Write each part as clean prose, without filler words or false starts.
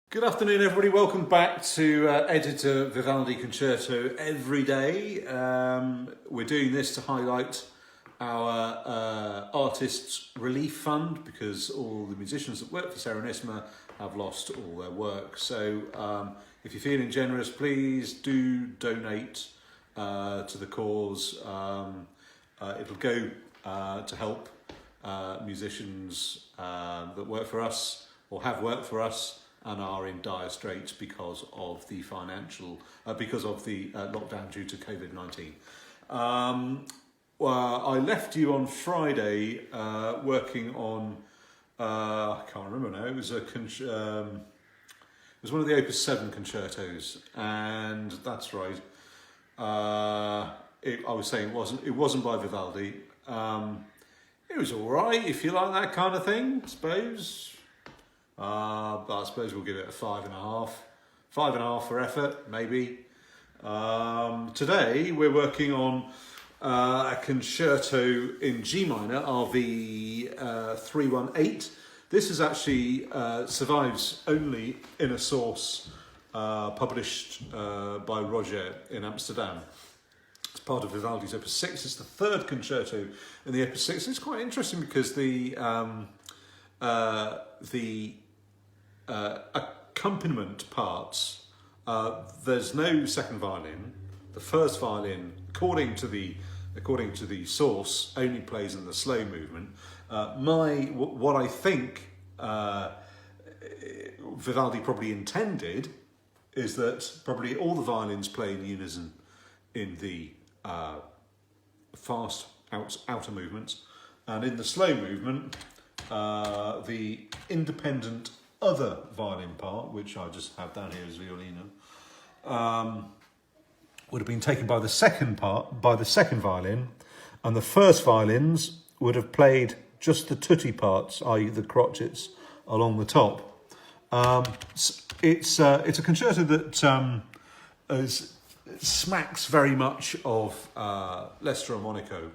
Good afternoon, everybody. Welcome back to Editor Vivaldi Concerto every day. We're doing this to highlight our Artists Relief Fund because all the musicians that work for Serenissima have lost all their work. So if you're feeling generous, please do donate to the cause. It'll go to help musicians that work for us or have worked for us and are in dire straits because of the lockdown due to COVID-19. Well, I left you on Friday working on I can't remember now. It was one of the Opus 7 concertos, and that's right. I was saying it wasn't by Vivaldi. It was all right if you like that kind of thing, I suppose. But I suppose we'll give it a 5.5. 5.5 for effort, maybe. Today we're working on a concerto in G minor, RV 318. This is actually survives only in a source published by Roger in Amsterdam. It's part of Vivaldi's Opus 6. It's the third concerto in the Opus 6. It's quite interesting because the accompaniment parts, there's no second violin. The first violin, according to the source, only plays in the slow movement. What I think Vivaldi probably intended is that probably all the violins play in unison in the fast outer movements, and in the slow movement, the independent other violin part, which I just have down here as violino, would have been taken by the second violin, and the first violins would have played just the tutti parts, i.e. the crotchets, along the top. It's a concerto that smacks very much of Leicester Armonico.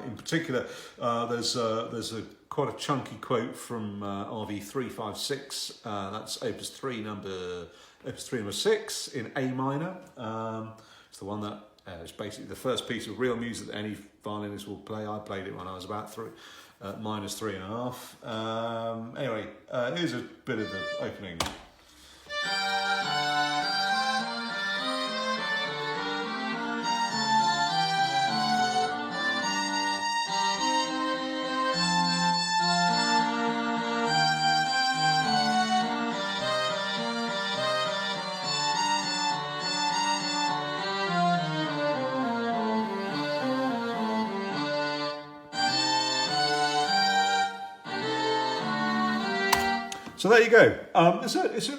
In particular, there's a quite a chunky quote from RV 356. That's Opus 3 number 6 in A minor. It's the one that is basically the first piece of real music that any violinist will play. I played it when I was about minus 3.5. Anyway, here's a bit of the opening. So there you go. It's a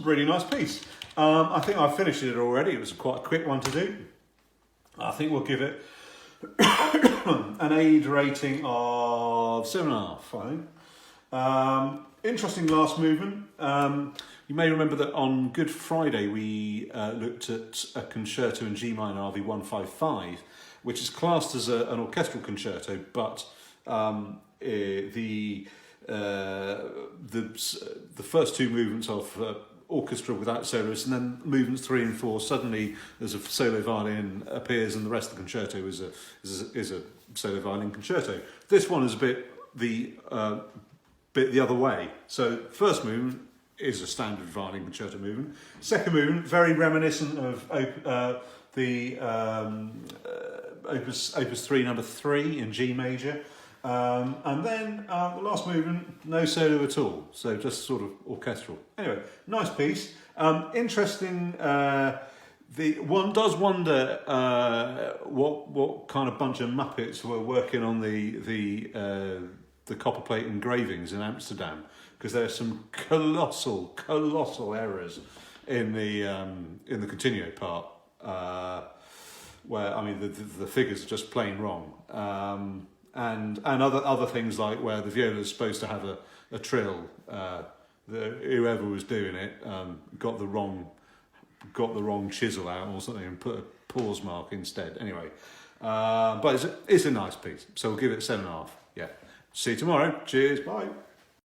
really nice piece. I think I've finished it already. It was quite a quick one to do. I think we'll give it an aid rating of 7.5. I think. Interesting last movement. You may remember that on Good Friday we looked at a concerto in G minor, RV 155, which is classed as an orchestral concerto, but the first two movements of orchestra without soloists, and then movements 3 and 4, suddenly there's a solo violin appears, and the rest of the concerto is a solo violin concerto. This one is a bit the other way. So first movement is a standard violin concerto movement. Second movement, very reminiscent of the Opus 3 number 3 in G major. And then the last movement, no solo at all, so just sort of orchestral. Anyway, nice piece. Interesting. One does wonder what kind of bunch of muppets were working on the copperplate engravings in Amsterdam, because there are some colossal errors in the continuo part, where I mean the figures are just plain wrong. And other things like where the viola is supposed to have a trill, whoever was doing it got the wrong chisel out or something and put a pause mark instead. Anyway, but it's a nice piece, so we'll give it 7.5. Yeah. See you tomorrow. Cheers. Bye.